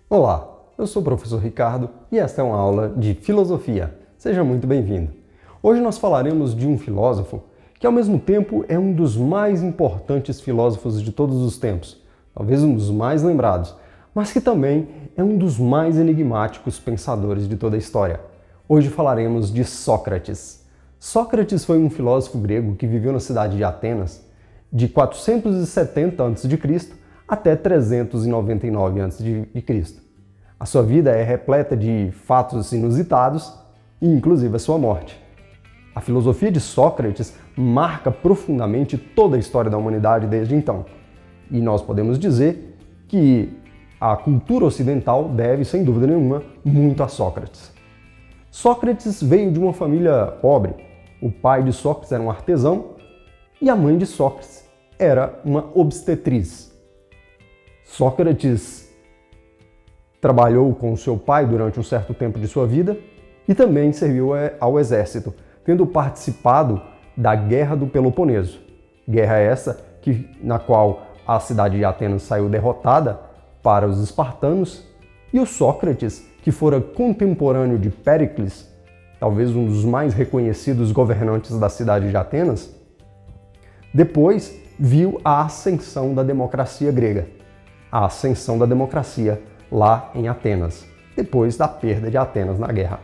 Olá, eu sou o professor Ricardo e esta é uma aula de filosofia. Seja muito bem-vindo. Hoje nós falaremos de um filósofo que ao mesmo tempo é um dos mais importantes filósofos de todos os tempos, talvez um dos mais lembrados, mas que também é um dos mais enigmáticos pensadores de toda a história. Hoje falaremos de Sócrates. Sócrates foi um filósofo grego que viveu na cidade de Atenas de 470 a.C. até 399 a.C. A sua vida é repleta de fatos inusitados e inclusive a sua morte. A filosofia de Sócrates marca profundamente toda a história da humanidade desde então. E nós podemos dizer que a cultura ocidental deve, sem dúvida nenhuma, muito a Sócrates. Sócrates veio de uma família pobre. O pai de Sócrates era um artesão e a mãe de Sócrates era uma obstetriz. Sócrates trabalhou com seu pai durante um certo tempo de sua vida e também serviu ao exército, tendo participado da Guerra do Peloponeso. Guerra essa na qual a cidade de Atenas saiu derrotada para os espartanos, e o Sócrates, que fora contemporâneo de Péricles, talvez um dos mais reconhecidos governantes da cidade de Atenas, depois viu a ascensão da democracia grega, a ascensão da democracia lá em Atenas, depois da perda de Atenas na guerra.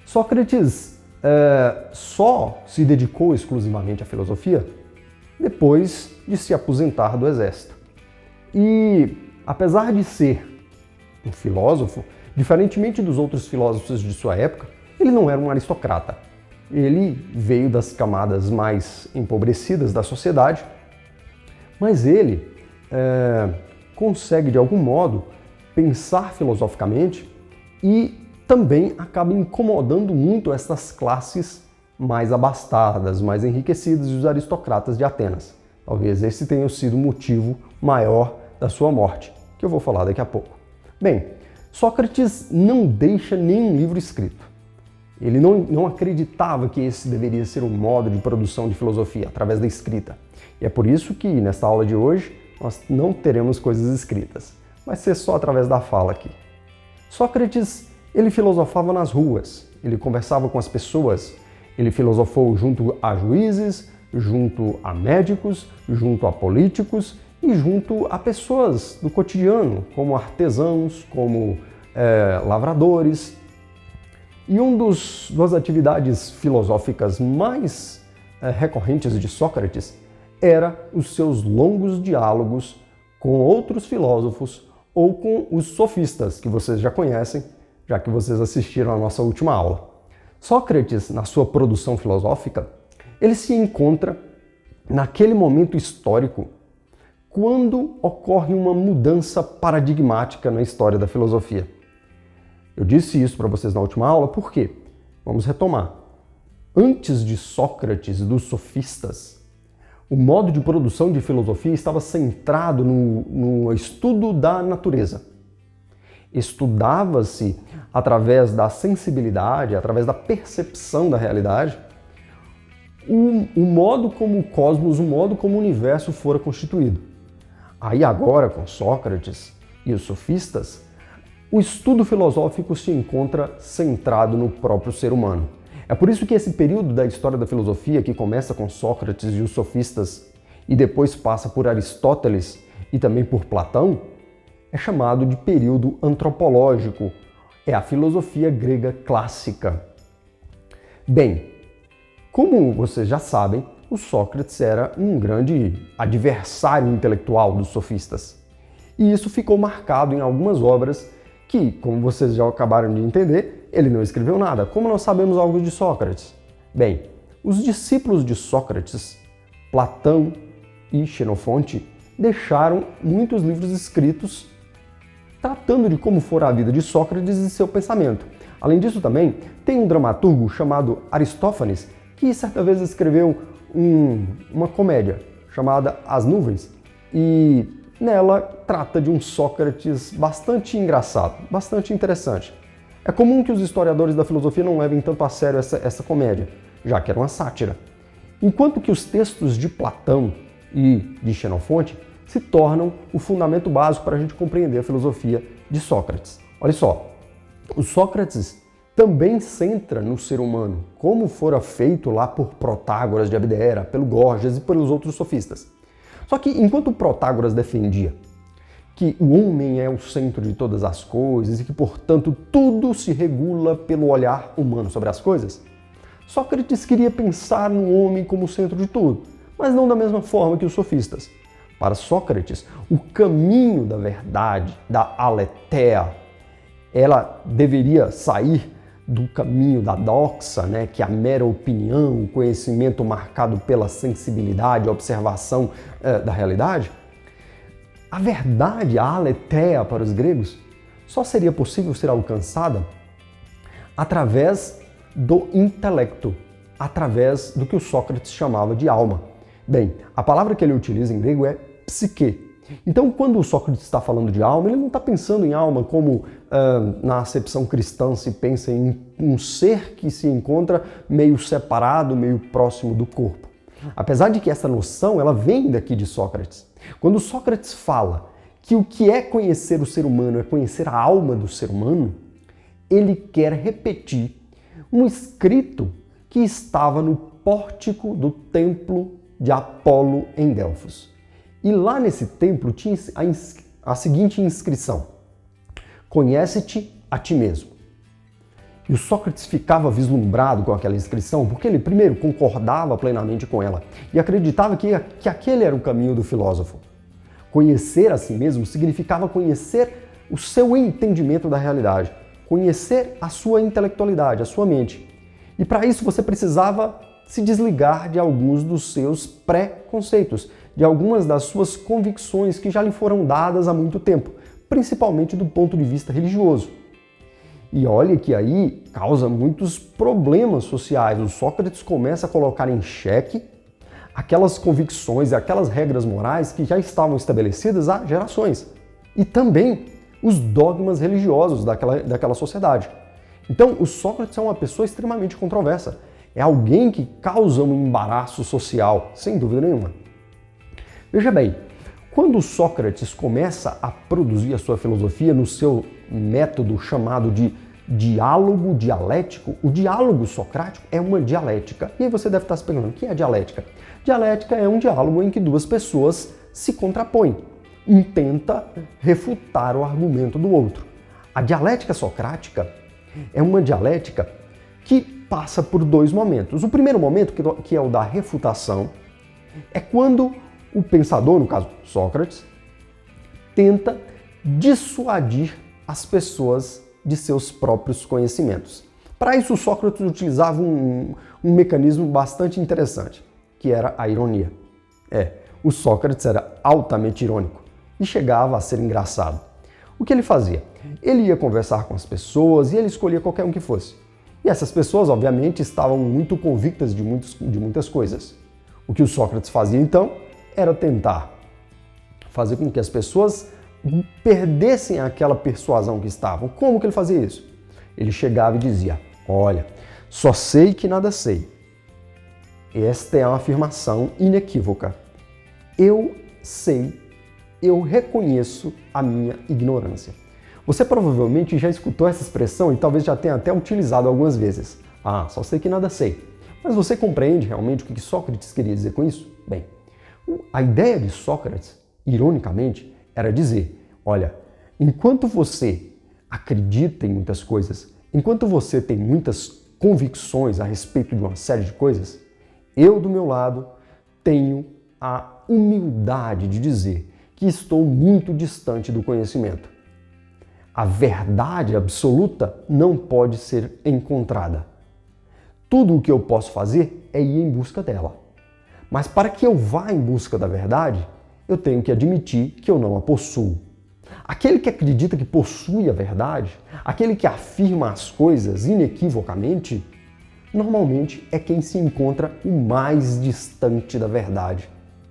Sócrates só se dedicou exclusivamente à filosofia depois de se aposentar do exército. E, apesar de ser um filósofo, diferentemente dos outros filósofos de sua época, ele não era um aristocrata. Ele veio das camadas mais empobrecidas da sociedade, mas ele consegue, de algum modo, pensar filosoficamente e também acaba incomodando muito essas classes mais abastadas, mais enriquecidas dos aristocratas de Atenas. Talvez esse tenha sido o motivo maior da sua morte, que eu vou falar daqui a pouco. Bem, Sócrates não deixa nenhum livro escrito. Ele não acreditava que esse deveria ser um modo de produção de filosofia, através da escrita. E é por isso que, nesta aula de hoje, nós não teremos coisas escritas. Vai ser só através da fala aqui. Sócrates, ele filosofava nas ruas, ele conversava com as pessoas, ele filosofou junto a juízes, junto a médicos, junto a políticos e junto a pessoas do cotidiano, como artesãos, como lavradores. E das atividades filosóficas mais recorrentes de Sócrates era os seus longos diálogos com outros filósofos ou com os sofistas, que vocês já conhecem, já que vocês assistiram à nossa última aula. Sócrates, na sua produção filosófica, ele se encontra naquele momento histórico quando ocorre uma mudança paradigmática na história da filosofia. Eu disse isso para vocês na última aula, por quê? Vamos retomar. Antes de Sócrates e dos sofistas, o modo de produção de filosofia estava centrado no estudo da natureza. Estudava-se através da sensibilidade, através da percepção da realidade, o modo como o cosmos, o modo como o universo fora constituído. Aí agora, com Sócrates e os sofistas, o estudo filosófico se encontra centrado no próprio ser humano. É por isso que esse período da história da filosofia, que começa com Sócrates e os sofistas e depois passa por Aristóteles e também por Platão, é chamado de período antropológico. É a filosofia grega clássica. Bem, como vocês já sabem, o Sócrates era um grande adversário intelectual dos sofistas. E isso ficou marcado em algumas obras que, como vocês já acabaram de entender, ele não escreveu nada. Como nós sabemos algo de Sócrates? Bem, os discípulos de Sócrates, Platão e Xenofonte, deixaram muitos livros escritos tratando de como fora a vida de Sócrates e seu pensamento. Além disso também, tem um dramaturgo chamado Aristófanes, que certa vez escreveu uma comédia chamada As Nuvens, e nela trata de um Sócrates bastante engraçado, bastante interessante. É comum que os historiadores da filosofia não levem tanto a sério essa comédia, já que era uma sátira. Enquanto que os textos de Platão e de Xenofonte se tornam o fundamento básico para a gente compreender a filosofia de Sócrates. Olha só, o Sócrates também centra no ser humano, como fora feito lá por Protágoras de Abdera, pelo Gorgias e pelos outros sofistas. Só que enquanto Protágoras defendia que o homem é o centro de todas as coisas e que, portanto, tudo se regula pelo olhar humano sobre as coisas, Sócrates queria pensar no homem como o centro de tudo, mas não da mesma forma que os sofistas. Para Sócrates, o caminho da verdade, da aletheia, ela deveria sair do caminho da doxa, que é a mera opinião, o conhecimento marcado pela sensibilidade, a observação da realidade. A verdade, a aletheia para os gregos, só seria possível ser alcançada através do intelecto, através do que o Sócrates chamava de alma. Bem, a palavra que ele utiliza em grego é psique. Então, quando o Sócrates está falando de alma, ele não está pensando em alma como na acepção cristã se pensa em um ser que se encontra meio separado, meio próximo do corpo. Apesar de que essa noção ela vem daqui de Sócrates. Quando Sócrates fala que o que é conhecer o ser humano é conhecer a alma do ser humano, ele quer repetir um escrito que estava no pórtico do templo de Apolo em Delfos. E lá nesse templo tinha a seguinte inscrição: conhece-te a ti mesmo. E o Sócrates ficava vislumbrado com aquela inscrição porque ele, primeiro, concordava plenamente com ela e acreditava que aquele era o caminho do filósofo. Conhecer a si mesmo significava conhecer o seu entendimento da realidade, conhecer a sua intelectualidade, a sua mente. E para isso você precisava se desligar de alguns dos seus pré-conceitos, de algumas das suas convicções que já lhe foram dadas há muito tempo, principalmente do ponto de vista religioso. E olha que aí causa muitos problemas sociais. O Sócrates começa a colocar em xeque aquelas convicções, aquelas regras morais que já estavam estabelecidas há gerações. E também os dogmas religiosos daquela sociedade. Então, o Sócrates é uma pessoa extremamente controversa. É alguém que causa um embaraço social, sem dúvida nenhuma. Veja bem, quando Sócrates começa a produzir a sua filosofia no seu método chamado de diálogo dialético, o diálogo socrático é uma dialética. E aí você deve estar se perguntando, o que é dialética? Dialética é um diálogo em que duas pessoas se contrapõem. Um tenta refutar o argumento do outro. A dialética socrática é uma dialética que passa por dois momentos. O primeiro momento, que é o da refutação, é quando o pensador, no caso Sócrates, tenta dissuadir as pessoas de seus próprios conhecimentos. Para isso, Sócrates utilizava um mecanismo bastante interessante, que era a ironia. O Sócrates era altamente irônico e chegava a ser engraçado. O que ele fazia? Ele ia conversar com as pessoas e ele escolhia qualquer um que fosse. E essas pessoas, obviamente, estavam muito convictas de muitas coisas. O que o Sócrates fazia, então, era tentar fazer com que as pessoas perdessem aquela persuasão que estavam. Como que ele fazia isso? Ele chegava e dizia: olha, só sei que nada sei. Esta é uma afirmação inequívoca. Eu sei, eu reconheço a minha ignorância. Você provavelmente já escutou essa expressão e talvez já tenha até utilizado algumas vezes. Ah, só sei que nada sei. Mas você compreende realmente o que Sócrates queria dizer com isso? Bem, a ideia de Sócrates, ironicamente, era dizer: olha, enquanto você acredita em muitas coisas, enquanto você tem muitas convicções a respeito de uma série de coisas, eu, do meu lado, tenho a humildade de dizer que estou muito distante do conhecimento. A verdade absoluta não pode ser encontrada. Tudo o que eu posso fazer é ir em busca dela. Mas para que eu vá em busca da verdade, eu tenho que admitir que eu não a possuo. Aquele que acredita que possui a verdade, aquele que afirma as coisas inequivocamente, normalmente é quem se encontra o mais distante da verdade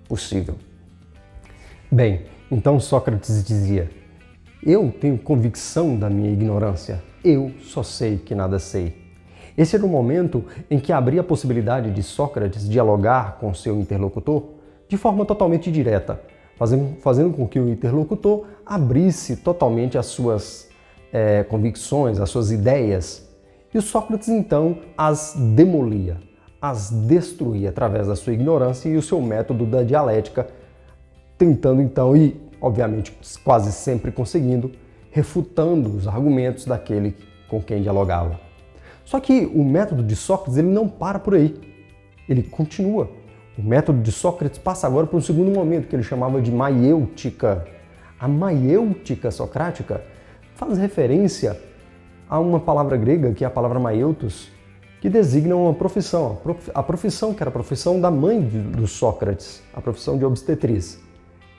possível. Bem, então Sócrates dizia: eu tenho convicção da minha ignorância, eu só sei que nada sei. Esse era o momento em que abria a possibilidade de Sócrates dialogar com seu interlocutor de forma totalmente direta, fazendo com que o interlocutor abrisse totalmente as suas convicções, as suas ideias. E o Sócrates, então, as demolia, as destruía através da sua ignorância e o seu método da dialética, tentando, então, e, obviamente, quase sempre conseguindo, refutando os argumentos daquele com quem dialogava. Só que o método de Sócrates ele não para por aí, ele continua. O método de Sócrates passa agora para um segundo momento, que ele chamava de maiêutica. A maiêutica socrática faz referência a uma palavra grega, que é a palavra maieutos, que designa uma profissão. A profissão que era a profissão da mãe do Sócrates, a profissão de obstetriz.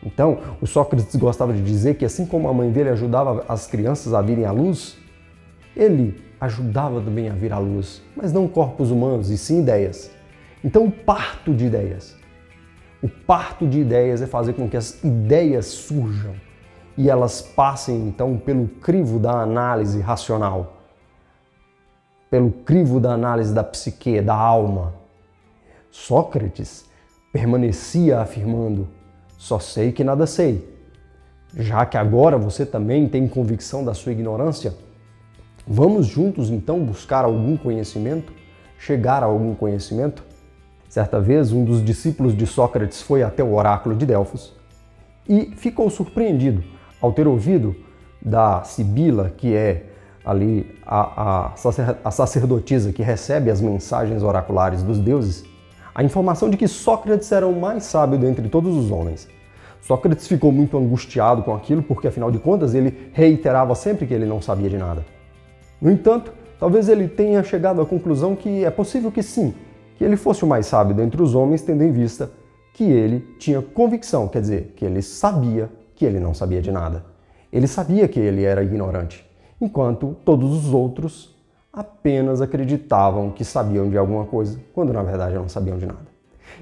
Então, o Sócrates gostava de dizer que assim como a mãe dele ajudava as crianças a virem à luz, ele ajudava também a vir à luz, mas não corpos humanos, e sim ideias. Então, o parto de ideias. O parto de ideias é fazer com que as ideias surjam e elas passem, então, pelo crivo da análise racional, pelo crivo da análise da psique, da alma. Sócrates permanecia afirmando: só sei que nada sei. Já que agora você também tem convicção da sua ignorância, vamos juntos então buscar algum conhecimento, chegar a algum conhecimento? Certa vez, um dos discípulos de Sócrates foi até o oráculo de Delfos e ficou surpreendido ao ter ouvido da Sibila, que é ali a sacerdotisa que recebe as mensagens oraculares dos deuses, a informação de que Sócrates era o mais sábio dentre todos os homens. Sócrates ficou muito angustiado com aquilo, porque afinal de contas ele reiterava sempre que ele não sabia de nada. No entanto, talvez ele tenha chegado à conclusão que é possível que sim, que ele fosse o mais sábio dentre os homens, tendo em vista que ele tinha convicção, quer dizer, que ele sabia que ele não sabia de nada. Ele sabia que ele era ignorante, enquanto todos os outros apenas acreditavam que sabiam de alguma coisa, quando na verdade não sabiam de nada.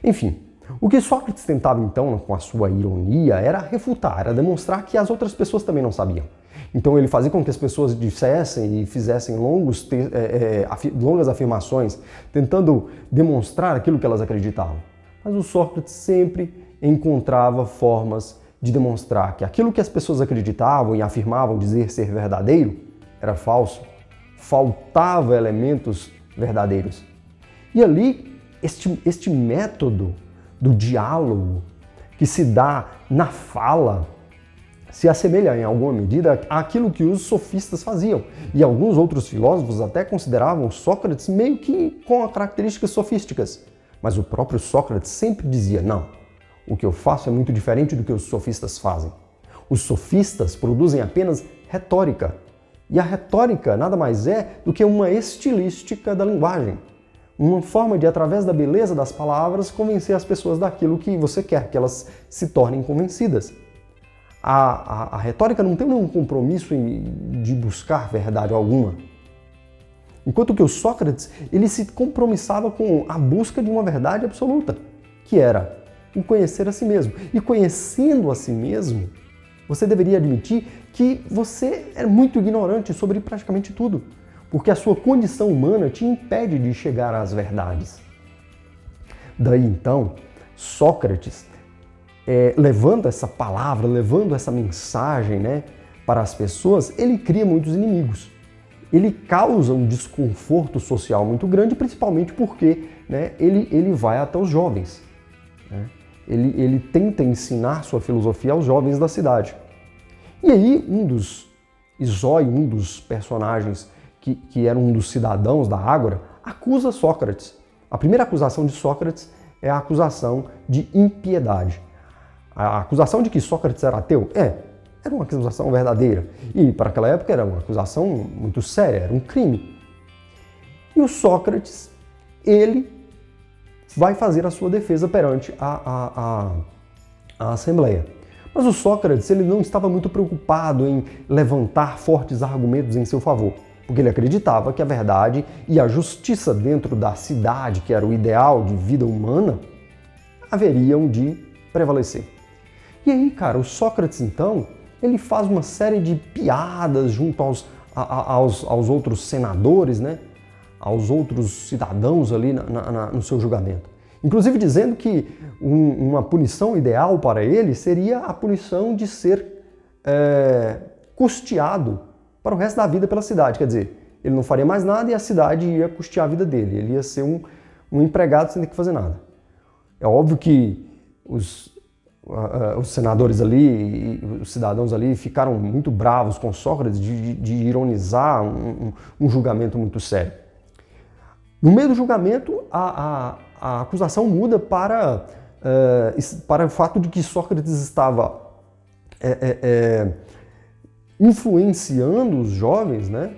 Enfim, o que Sócrates tentava então, com a sua ironia, era refutar, era demonstrar que as outras pessoas também não sabiam. Então ele fazia com que as pessoas dissessem e fizessem longas afirmações, tentando demonstrar aquilo que elas acreditavam. Mas o Sócrates sempre encontrava formas de demonstrar que aquilo que as pessoas acreditavam e afirmavam dizer ser verdadeiro era falso. Faltava elementos verdadeiros. E ali, este método do diálogo que se dá na fala se assemelha em alguma medida àquilo que os sofistas faziam. E alguns outros filósofos até consideravam Sócrates meio que com características sofísticas. Mas o próprio Sócrates sempre dizia: não, o que eu faço é muito diferente do que os sofistas fazem. Os sofistas produzem apenas retórica. E a retórica nada mais é do que uma estilística da linguagem. Uma forma de, através da beleza das palavras, convencer as pessoas daquilo que você quer, que elas se tornem convencidas. A retórica não tem nenhum compromisso de buscar verdade alguma. Enquanto que o Sócrates, ele se compromissava com a busca de uma verdade absoluta, que era o conhecer a si mesmo. E conhecendo a si mesmo, você deveria admitir que você é muito ignorante sobre praticamente tudo, porque a sua condição humana te impede de chegar às verdades. Daí então, Sócrates, levando essa palavra, levando essa mensagem, para as pessoas, ele cria muitos inimigos. Ele causa um desconforto social muito grande, principalmente porque ele vai até os jovens. Ele tenta ensinar sua filosofia aos jovens da cidade. E aí, Isóio, um dos personagens que era um dos cidadãos da Ágora, acusa Sócrates. A primeira acusação de Sócrates é a acusação de impiedade. A acusação de que Sócrates era ateu? Era uma acusação verdadeira. E para aquela época era uma acusação muito séria, era um crime. E o Sócrates, ele vai fazer a sua defesa perante a Assembleia. Mas o Sócrates ele não estava muito preocupado em levantar fortes argumentos em seu favor, porque ele acreditava que a verdade e a justiça dentro da cidade, que era o ideal de vida humana, haveriam de prevalecer. E aí, cara, o Sócrates, então, ele faz uma série de piadas junto aos outros senadores, aos outros cidadãos ali no seu julgamento. Inclusive dizendo que uma punição ideal para ele seria a punição de ser custeado para o resto da vida pela cidade. Quer dizer, ele não faria mais nada e a cidade ia custear a vida dele. Ele ia ser um empregado sem ter que fazer nada. É óbvio que os senadores ali, os cidadãos ali ficaram muito bravos com Sócrates de ironizar um julgamento muito sério. No meio do julgamento, a acusação muda para o fato de que Sócrates estava influenciando os jovens, né,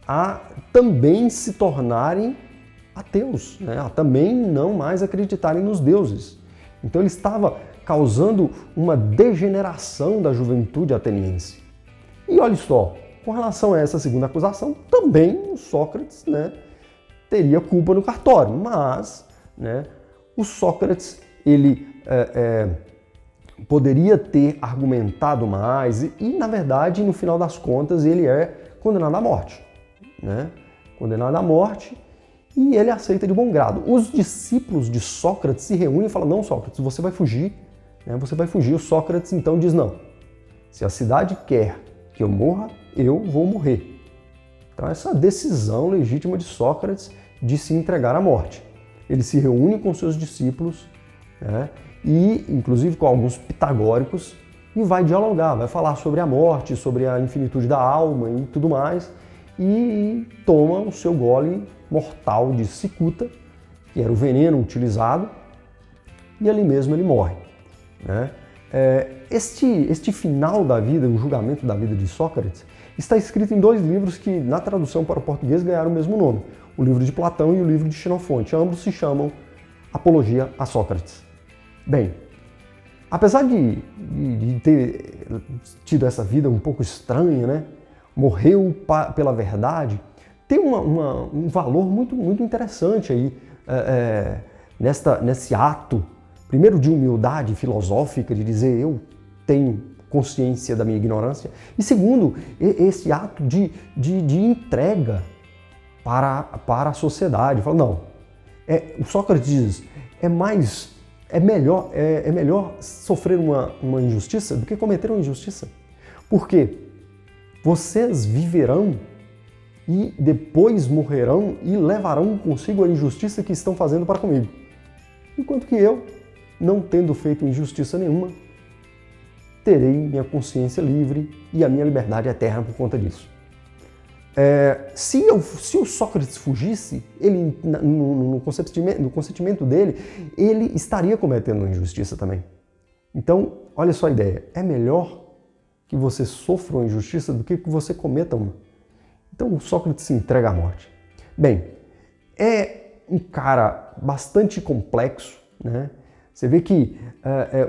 a também se tornarem ateus, né, a também não mais acreditarem nos deuses. Então ele estava causando uma degeneração da juventude ateniense. E olha só, com relação a essa segunda acusação, também o Sócrates, né, teria culpa no cartório, mas, né, o Sócrates ele poderia ter argumentado mais e, na verdade, no final das contas, ele é condenado à morte, né? Condenado à morte e ele aceita de bom grado. Os discípulos de Sócrates se reúnem e falam: não, Sócrates, você vai fugir, né? Você vai fugir. O Sócrates então diz: não, se a cidade quer que eu morra, eu vou morrer. Então essa decisão legítima de Sócrates de se entregar à morte. Ele se reúne com seus discípulos, né? E inclusive com alguns pitagóricos, e vai dialogar, vai falar sobre a morte, sobre a infinitude da alma e tudo mais, e toma o seu gole mortal de cicuta, que era o veneno utilizado, e ali mesmo ele morre, né? Este final da vida, o julgamento da vida de Sócrates, está escrito em 2 livros que, na tradução para o português, ganharam o mesmo nome, o livro de Platão e o livro de Xenofonte. Ambos se chamam Apologia a Sócrates. Bem, apesar de ter tido essa vida um pouco estranha, né? Morreu pela verdade, tem um valor muito interessante aí nesse ato, primeiro de humildade filosófica, de dizer eu tenho consciência da minha ignorância, e segundo, esse ato de entrega para a sociedade. Fala, não, o Sócrates diz, é melhor sofrer uma injustiça do que cometer uma injustiça. Porque vocês viverão e depois morrerão e levarão consigo a injustiça que estão fazendo para comigo. Enquanto que eu, não tendo feito injustiça nenhuma, terei minha consciência livre e a minha liberdade eterna por conta disso. Se o Sócrates fugisse, ele, no consentimento dele, ele estaria cometendo uma injustiça também. Então, olha só a ideia. É melhor que você sofra uma injustiça do que você cometa uma. Então, o Sócrates se entrega à morte. Bem, é um cara bastante complexo, né? Você vê que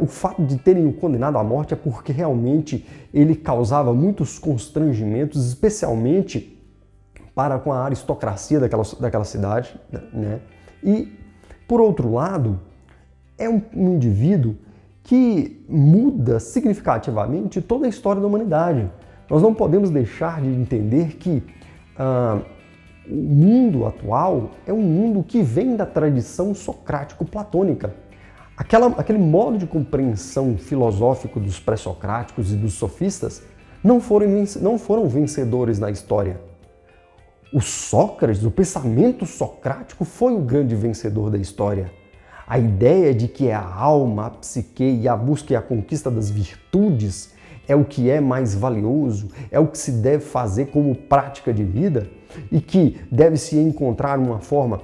o fato de terem o condenado à morte é porque realmente ele causava muitos constrangimentos, especialmente para com a aristocracia daquela cidade, né? E, por outro lado, é um indivíduo que muda significativamente toda a história da humanidade. Nós não podemos deixar de entender que o mundo atual é um mundo que vem da tradição socrático-platônica. Aquele modo de compreensão filosófico dos pré-socráticos e dos sofistas não foram vencedores na história. O Sócrates, o pensamento socrático foi o grande vencedor da história. A ideia de que a alma, a psique e a busca e a conquista das virtudes é o que é mais valioso, é o que se deve fazer como prática de vida e que deve-se encontrar uma forma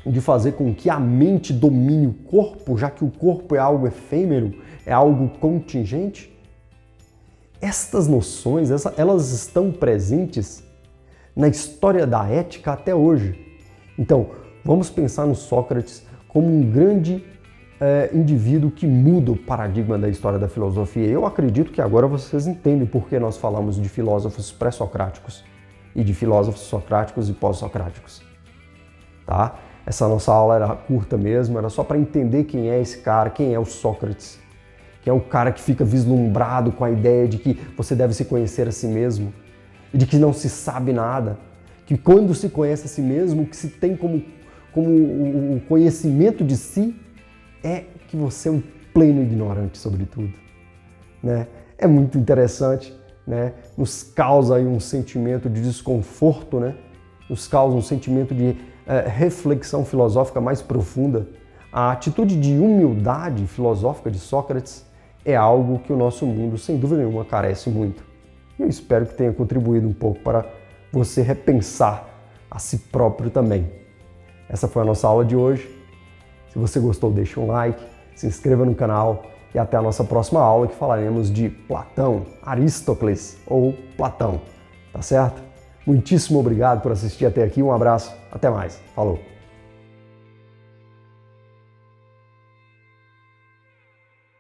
de fazer com que a mente domine o corpo, já que o corpo é algo efêmero, é algo contingente. Estas noções, elas estão presentes na história da ética até hoje. Então, vamos pensar no Sócrates como um grande indivíduo que muda o paradigma da história da filosofia. Eu acredito que agora vocês entendem por que nós falamos de filósofos pré-socráticos e de filósofos socráticos e pós-socráticos. Tá? Essa nossa aula era curta mesmo, era só para entender quem é esse cara, quem é o Sócrates, que é o cara que fica vislumbrado com a ideia de que você deve se conhecer a si mesmo e de que não se sabe nada, que quando se conhece a si mesmo, o que se tem como o conhecimento de si, é que você é um pleno ignorante sobre tudo, né? É muito interessante, né? Nos causa aí um sentimento de desconforto, né? Nos causa um sentimento de reflexão filosófica mais profunda. A atitude de humildade filosófica de Sócrates é algo que o nosso mundo, sem dúvida nenhuma, carece muito. E eu espero que tenha contribuído um pouco para você repensar a si próprio também. Essa foi a nossa aula de hoje. Se você gostou, deixe um like, se inscreva no canal e até a nossa próxima aula, que falaremos de Platão, Aristóteles ou Platão, tá certo? Muitíssimo obrigado por assistir até aqui, um abraço, até mais, falou!